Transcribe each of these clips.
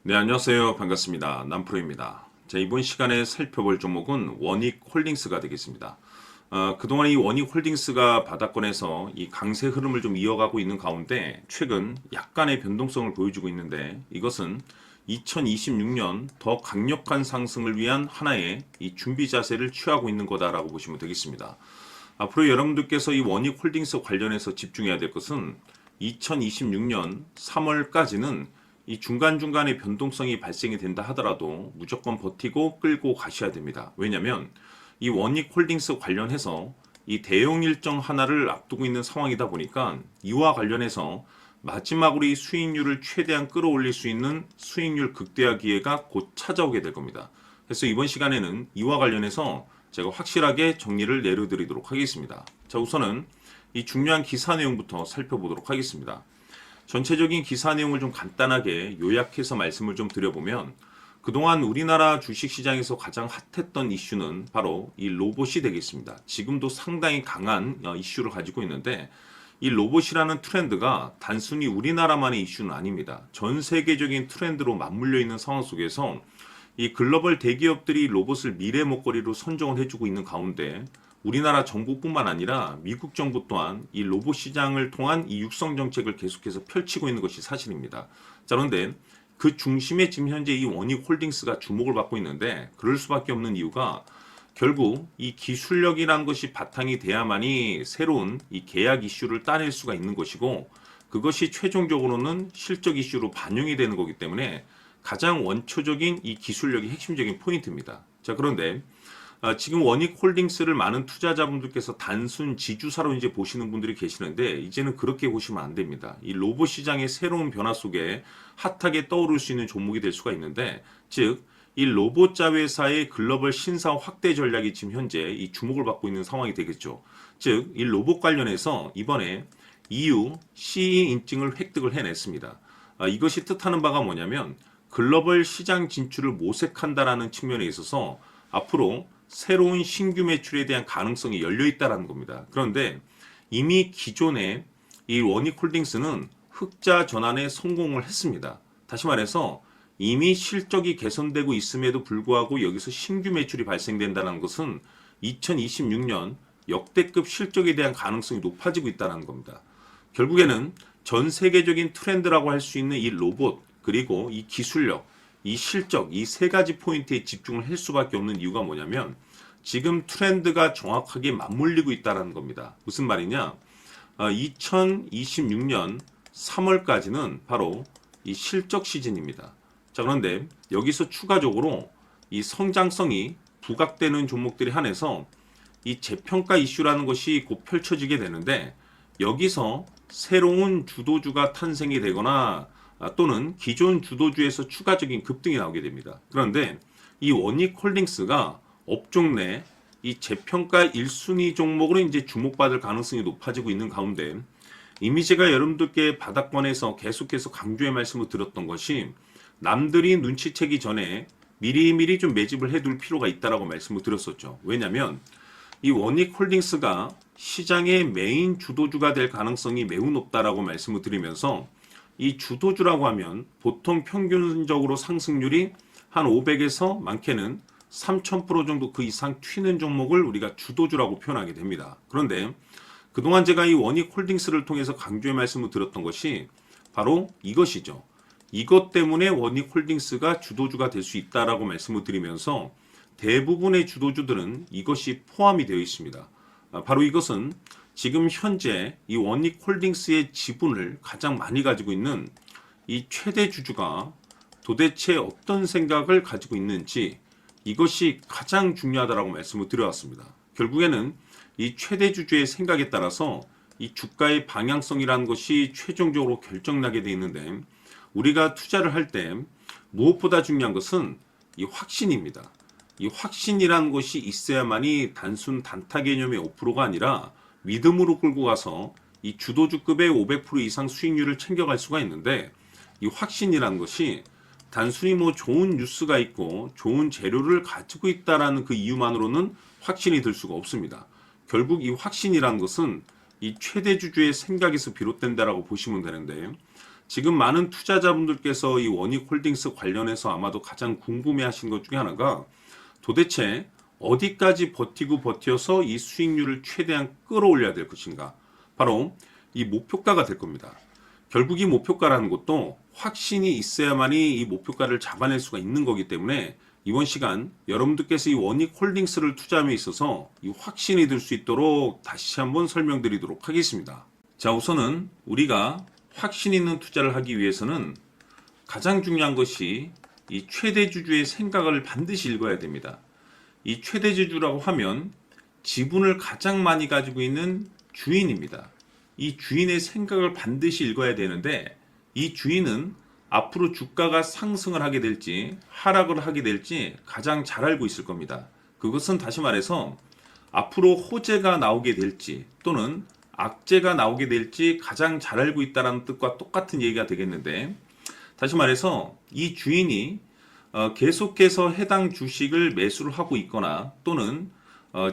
네, 안녕하세요. 반갑습니다. 남프로입니다. 자, 이번 시간에 살펴볼 종목은 원익홀딩스가 되겠습니다. 그동안 이 원익홀딩스가 바닥권에서 이 강세 흐름을 좀 이어가고 있는 가운데 최근 약간의 변동성을 보여주고 있는데 이것은 2026년 더 강력한 상승을 위한 하나의 이 준비 자세를 취하고 있는 거다라고 보시면 되겠습니다. 앞으로 여러분들께서 이 원익홀딩스 관련해서 집중해야 될 것은 2026년 3월까지는 이 중간중간에 변동성이 발생이 된다 하더라도 무조건 버티고 끌고 가셔야 됩니다. 왜냐하면 이 원익홀딩스 관련해서 이 대형 일정 하나를 앞두고 있는 상황이다 보니까 이와 관련해서 마지막으로 이 수익률을 최대한 끌어올릴 수 있는 수익률 극대화 기회가 곧 찾아오게 될 겁니다. 그래서 이번 시간에는 이와 관련해서 제가 확실하게 정리를 내려드리도록 하겠습니다. 자, 우선은 이 중요한 기사 내용부터 살펴보도록 하겠습니다. 전체적인 기사 내용을 좀 간단하게 요약해서 말씀을 좀 드려보면 그동안 우리나라 주식시장에서 가장 핫했던 이슈는 바로 이 로봇이 되겠습니다. 지금도 상당히 강한 이슈를 가지고 있는데 이 로봇이라는 트렌드가 단순히 우리나라만의 이슈는 아닙니다. 전 세계적인 트렌드로 맞물려 있는 상황 속에서 이 글로벌 대기업들이 로봇을 미래 먹거리로 선정을 해주고 있는 가운데 우리나라 정부뿐만 아니라 미국 정부 또한 이 로봇 시장을 통한 이 육성 정책을 계속해서 펼치고 있는 것이 사실입니다. 자, 그런데 그 중심에 지금 현재 이 원익홀딩스가 주목을 받고 있는데 그럴 수밖에 없는 이유가 결국 이 기술력이라는 것이 바탕이 돼야만이 새로운 이 계약 이슈를 따낼 수가 있는 것이고 그것이 최종적으로는 실적 이슈로 반영이 되는 거기 때문에 가장 원초적인 이 기술력이 핵심적인 포인트입니다. 자, 그런데 지금 원익홀딩스를 많은 투자자분들께서 단순 지주사로 이제 보시는 분들이 계시는데 이제는 그렇게 보시면 안 됩니다. 이 로봇 시장의 새로운 변화 속에 핫하게 떠오를 수 있는 종목이 될 수가 있는데 즉 이 로봇 자회사의 글로벌 신사 확대 전략이 지금 현재 이 주목을 받고 있는 상황이 되겠죠. 즉 이 로봇 관련해서 이번에 EU CE 인증을 획득을 해냈습니다. 이것이 뜻하는 바가 뭐냐면 글로벌 시장 진출을 모색한다라는 측면에 있어서 앞으로 새로운 신규 매출에 대한 가능성이 열려 있다는 겁니다. 그런데 이미 기존의 이 원익홀딩스는 흑자 전환에 성공을 했습니다. 다시 말해서 이미 실적이 개선되고 있음에도 불구하고 여기서 신규 매출이 발생된다는 것은 2026년 역대급 실적에 대한 가능성이 높아지고 있다는 겁니다. 결국에는 전 세계적인 트렌드라고 할 수 있는 이 로봇 그리고 이 기술력 이 실적 이 세 가지 포인트에 집중을 할 수밖에 없는 이유가 뭐냐면 지금 트렌드가 정확하게 맞물리고 있다는 겁니다. 무슨 말이냐? 2026년 3월까지는 바로 이 실적 시즌입니다. 자, 그런데 여기서 추가적으로 이 성장성이 부각되는 종목들이 한해서 이 재평가 이슈라는 것이 곧 펼쳐지게 되는데 여기서 새로운 주도주가 탄생이 되거나 또는 기존 주도주에서 추가적인 급등이 나오게 됩니다. 그런데 이 원익홀딩스가 업종 내 이 재평가 1순위 종목으로 이제 주목받을 가능성이 높아지고 있는 가운데 이미 제가 여러분들께 바닥권에서 계속해서 강조의 말씀을 드렸던 것이 남들이 눈치채기 전에 미리미리 좀 매집을 해둘 필요가 있다라고 말씀을 드렸었죠. 왜냐하면 이 원익홀딩스가 시장의 메인 주도주가 될 가능성이 매우 높다라고 말씀을 드리면서 이 주도주라고 하면 보통 평균적으로 상승률이 한 500에서 많게는 3000% 정도 그 이상 튀는 종목을 우리가 주도주라고 표현하게 됩니다. 그런데 그동안 제가 이 원익홀딩스를 통해서 강조의 말씀을 드렸던 것이 바로 이것이죠. 이것 때문에 원익홀딩스가 주도주가 될 수 있다라고 말씀을 드리면서 대부분의 주도주들은 이것이 포함이 되어 있습니다. 바로 이것은 지금 현재 이 원익홀딩스의 지분을 가장 많이 가지고 있는 이 최대 주주가 도대체 어떤 생각을 가지고 있는지 이것이 가장 중요하다라고 말씀을 드려왔습니다. 결국에는 이 최대 주주의 생각에 따라서 이 주가의 방향성이라는 것이 최종적으로 결정나게 되어 있는데 우리가 투자를 할 때 무엇보다 중요한 것은 이 확신입니다. 이 확신이라는 것이 있어야만이 단순 단타 개념의 5%가 아니라 믿음으로 끌고 가서 이 주도주급의 500% 이상 수익률을 챙겨갈 수가 있는데 이 확신이라는 것이 단순히 뭐 좋은 뉴스가 있고 좋은 재료를 가지고 있다라는 그 이유만으로는 확신이 들 수가 없습니다. 결국 이 확신이라는 것은 이 최대 주주의 생각에서 비롯된다라고 보시면 되는데 지금 많은 투자자분들께서 이 원익홀딩스 관련해서 아마도 가장 궁금해하신 것 중에 하나가 도대체 어디까지 버티고 버텨서 이 수익률을 최대한 끌어올려야 될 것인가? 바로 이 목표가가 될 겁니다. 결국 이 목표가라는 것도 확신이 있어야만이 이 목표가를 잡아낼 수가 있는 거기 때문에 이번 시간 여러분들께서 이 원익홀딩스를 투자함에 있어서 이 확신이 들 수 있도록 다시 한번 설명드리도록 하겠습니다. 자, 우선은 우리가 확신 있는 투자를 하기 위해서는 가장 중요한 것이 이 최대주주의 생각을 반드시 읽어야 됩니다. 이 최대주주라고 하면 지분을 가장 많이 가지고 있는 주인입니다. 이 주인의 생각을 반드시 읽어야 되는데 이 주인은 앞으로 주가가 상승을 하게 될지 하락을 하게 될지 가장 잘 알고 있을 겁니다. 그것은 다시 말해서 앞으로 호재가 나오게 될지 또는 악재가 나오게 될지 가장 잘 알고 있다는 뜻과 똑같은 얘기가 되겠는데, 다시 말해서 이 주인이 계속해서 해당 주식을 매수를 하고 있거나 또는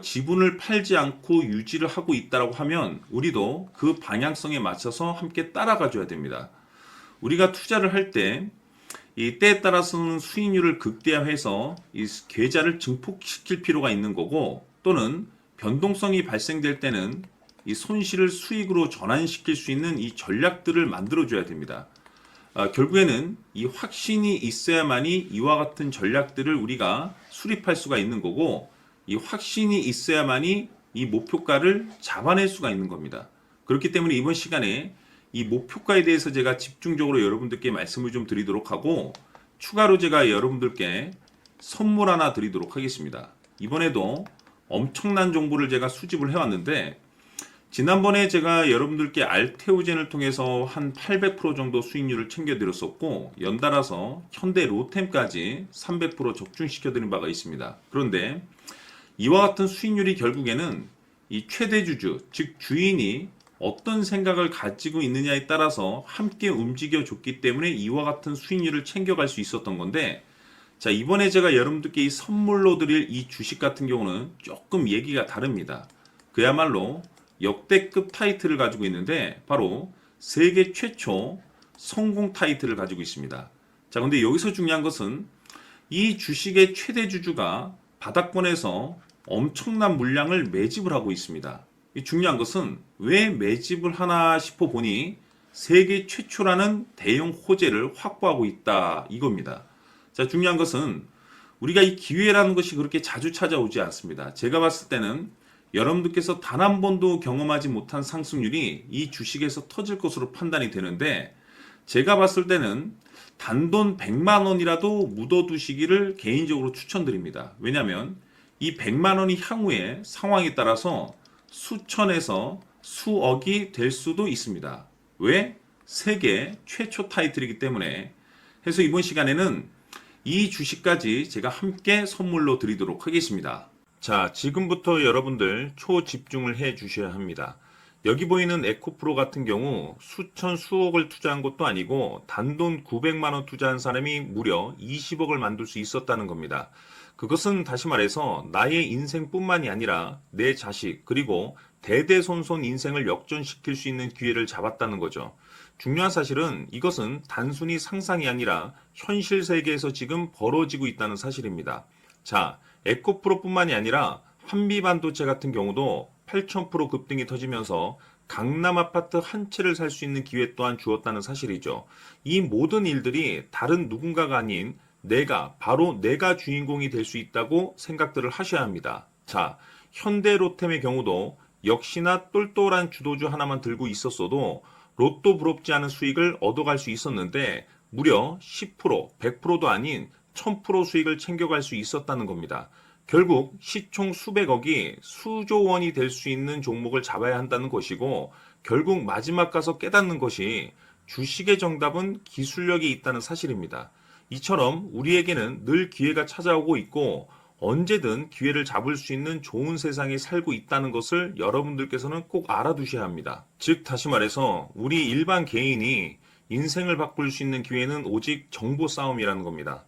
지분을 팔지 않고 유지를 하고 있다고 하면 우리도 그 방향성에 맞춰서 함께 따라가 줘야 됩니다. 우리가 투자를 할 때 이 때에 따라서는 수익률을 극대화해서 이 계좌를 증폭시킬 필요가 있는 거고, 또는 변동성이 발생될 때는 이 손실을 수익으로 전환시킬 수 있는 이 전략들을 만들어 줘야 됩니다. 결국에는 이 확신이 있어야만이 이와 같은 전략들을 우리가 수립할 수가 있는 거고, 이 확신이 있어야만이 이 목표가를 잡아낼 수가 있는 겁니다. 그렇기 때문에 이번 시간에 이 목표가에 대해서 제가 집중적으로 여러분들께 말씀을 좀 드리도록 하고, 추가로 제가 여러분들께 선물 하나 드리도록 하겠습니다. 이번에도 엄청난 정보를 제가 수집을 해왔는데, 지난번에 제가 여러분들께 알테오젠을 통해서 한 800% 정도 수익률을 챙겨드렸었고, 연달아서 현대 로템까지 300% 적중시켜드린 바가 있습니다. 그런데 이와 같은 수익률이 결국에는 이 최대주주, 즉 주인이 어떤 생각을 가지고 있느냐에 따라서 함께 움직여 줬기 때문에 이와 같은 수익률을 챙겨갈 수 있었던 건데, 자, 이번에 제가 여러분들께 이 선물로 드릴 이 주식 같은 경우는 조금 얘기가 다릅니다. 그야말로 역대급 타이틀을 가지고 있는데 바로 세계 최초 성공 타이틀을 가지고 있습니다. 자, 근데 여기서 중요한 것은 이 주식의 최대주주가 바닥권에서 엄청난 물량을 매집을 하고 있습니다. 이 중요한 것은 왜 매집을 하나 싶어 보니 세계 최초라는 대형 호재를 확보하고 있다, 이겁니다. 자, 중요한 것은 우리가 이 기회라는 것이 그렇게 자주 찾아오지 않습니다. 제가 봤을 때는 여러분들께서 단 한 번도 경험하지 못한 상승률이 이 주식에서 터질 것으로 판단이 되는데, 제가 봤을 때는 단돈 100만 원이라도 묻어두시기를 개인적으로 추천드립니다. 왜냐하면 이 100만 원이 향후에 상황에 따라서 수천에서 수억이 될 수도 있습니다. 왜? 세계 최초 타이틀이기 때문에. 해서 이번 시간에는 이 주식까지 제가 함께 선물로 드리도록 하겠습니다. 자, 지금부터 여러분들 초집중을 해 주셔야 합니다. 여기 보이는 에코프로 같은 경우 수천 수억을 투자한 것도 아니고 단돈 900만 원 투자한 사람이 무려 20억을 만들 수 있었다는 겁니다. 그것은 다시 말해서 나의 인생뿐만이 아니라 내 자식 그리고 대대손손 인생을 역전시킬 수 있는 기회를 잡았다는 거죠. 중요한 사실은 이것은 단순히 상상이 아니라 현실 세계에서 지금 벌어지고 있다는 사실입니다. 자, 에코프로뿐만이 아니라 한미반도체 같은 경우도 8,000% 급등이 터지면서 강남 아파트 한 채를 살 수 있는 기회 또한 주었다는 사실이죠. 이 모든 일들이 다른 누군가가 아닌 바로 내가 주인공이 될 수 있다고 생각들을 하셔야 합니다. 자, 현대로템의 경우도 역시나 똘똘한 주도주 하나만 들고 있었어도 로또 부럽지 않은 수익을 얻어갈 수 있었는데 무려 10%, 100%도 아닌 1000% 수익을 챙겨갈 수 있었다는 겁니다. 결국 시총 수백억이 수조 원이 될 수 있는 종목을 잡아야 한다는 것이고, 결국 마지막 가서 깨닫는 것이 주식의 정답은 기술력이 있다는 사실입니다. 이처럼 우리에게는 늘 기회가 찾아오고 있고 언제든 기회를 잡을 수 있는 좋은 세상에 살고 있다는 것을 여러분들께서는 꼭 알아두셔야 합니다. 즉 다시 말해서 우리 일반 개인이 인생을 바꿀 수 있는 기회는 오직 정보 싸움이라는 겁니다.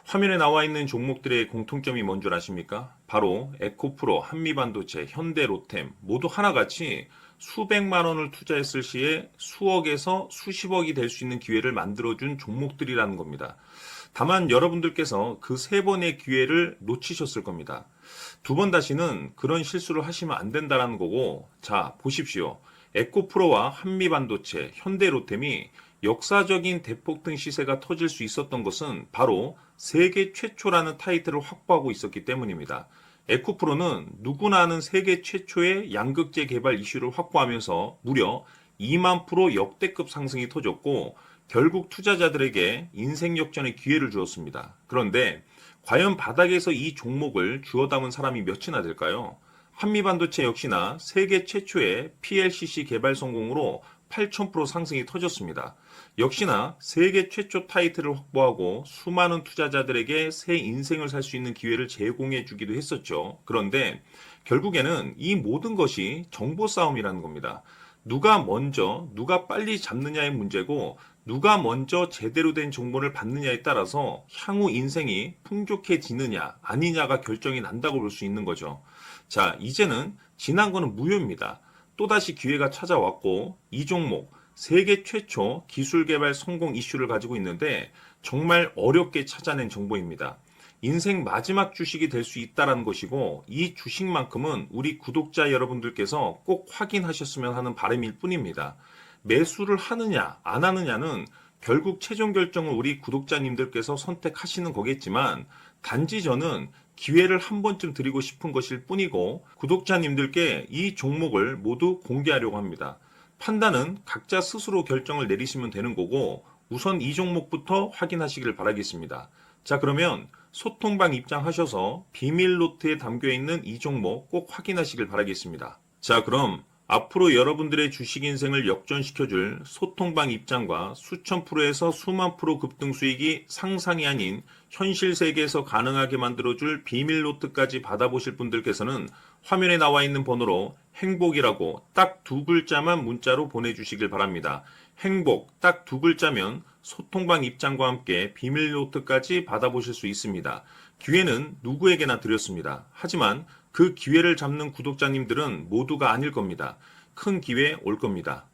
화면에 나와 있는 종목들의 공통점이 뭔 줄 아십니까? 바로 에코프로, 한미반도체, 현대로템 모두 하나같이 수백만 원을 투자했을 시에 수억에서 수십억이 될 수 있는 기회를 만들어준 종목들이라는 겁니다. 다만 여러분들께서 그 세 번의 기회를 놓치셨을 겁니다. 두 번 다시는 그런 실수를 하시면 안 된다라는 거고, 자, 보십시오. 에코프로와 한미반도체, 현대로템이 역사적인 대폭등 시세가 터질 수 있었던 것은 바로 세계 최초라는 타이틀을 확보하고 있었기 때문입니다. 에코프로는 누구나 아는 세계 최초의 양극재 개발 이슈를 확보하면서 무려 2만 프로 역대급 상승이 터졌고, 결국 투자자들에게 인생 역전의 기회를 주었습니다. 그런데 과연 바닥에서 이 종목을 주워 담은 사람이 몇이나 될까요? 한미반도체 역시나 세계 최초의 PLCC 개발 성공으로 8,000% 상승이 터졌습니다. 역시나 세계 최초 타이틀을 확보하고 수많은 투자자들에게 새 인생을 살 수 있는 기회를 제공해 주기도 했었죠. 그런데 결국에는 이 모든 것이 정보 싸움이라는 겁니다. 누가 먼저, 누가 빨리 잡느냐의 문제고, 누가 먼저 제대로 된 정보를 받느냐에 따라서 향후 인생이 풍족해지느냐, 아니냐가 결정이 난다고 볼 수 있는 거죠. 자, 이제는 지난 거는 무효입니다. 또다시 기회가 찾아왔고, 이 종목, 세계 최초 기술 개발 성공 이슈를 가지고 있는데, 정말 어렵게 찾아낸 정보입니다. 인생 마지막 주식이 될 수 있다는 것이고, 이 주식만큼은 우리 구독자 여러분들께서 꼭 확인하셨으면 하는 바람일 뿐입니다. 매수를 하느냐 안 하느냐는 결국 최종 결정을 우리 구독자님들께서 선택하시는 거겠지만, 단지 저는 기회를 한 번쯤 드리고 싶은 것일 뿐이고, 구독자님들께 이 종목을 모두 공개하려고 합니다. 판단은 각자 스스로 결정을 내리시면 되는 거고, 우선 이 종목부터 확인하시길 바라겠습니다. 자, 그러면 소통방 입장하셔서 비밀 노트에 담겨 있는 이 종목 꼭 확인하시길 바라겠습니다. 자, 그럼 앞으로 여러분들의 주식 인생을 역전시켜줄 소통방 입장과 수천 프로에서 수만 프로 급등 수익이 상상이 아닌 현실 세계에서 가능하게 만들어줄 비밀 노트까지 받아보실 분들께서는 화면에 나와 있는 번호로 행복이라고 딱 두 글자만 문자로 보내주시길 바랍니다. 행복 딱 두 글자면 소통방 입장과 함께 비밀 노트까지 받아보실 수 있습니다. 기회는 누구에게나 드렸습니다. 하지만 그 기회를 잡는 구독자님들은 모두가 아닐 겁니다. 큰 기회 올 겁니다.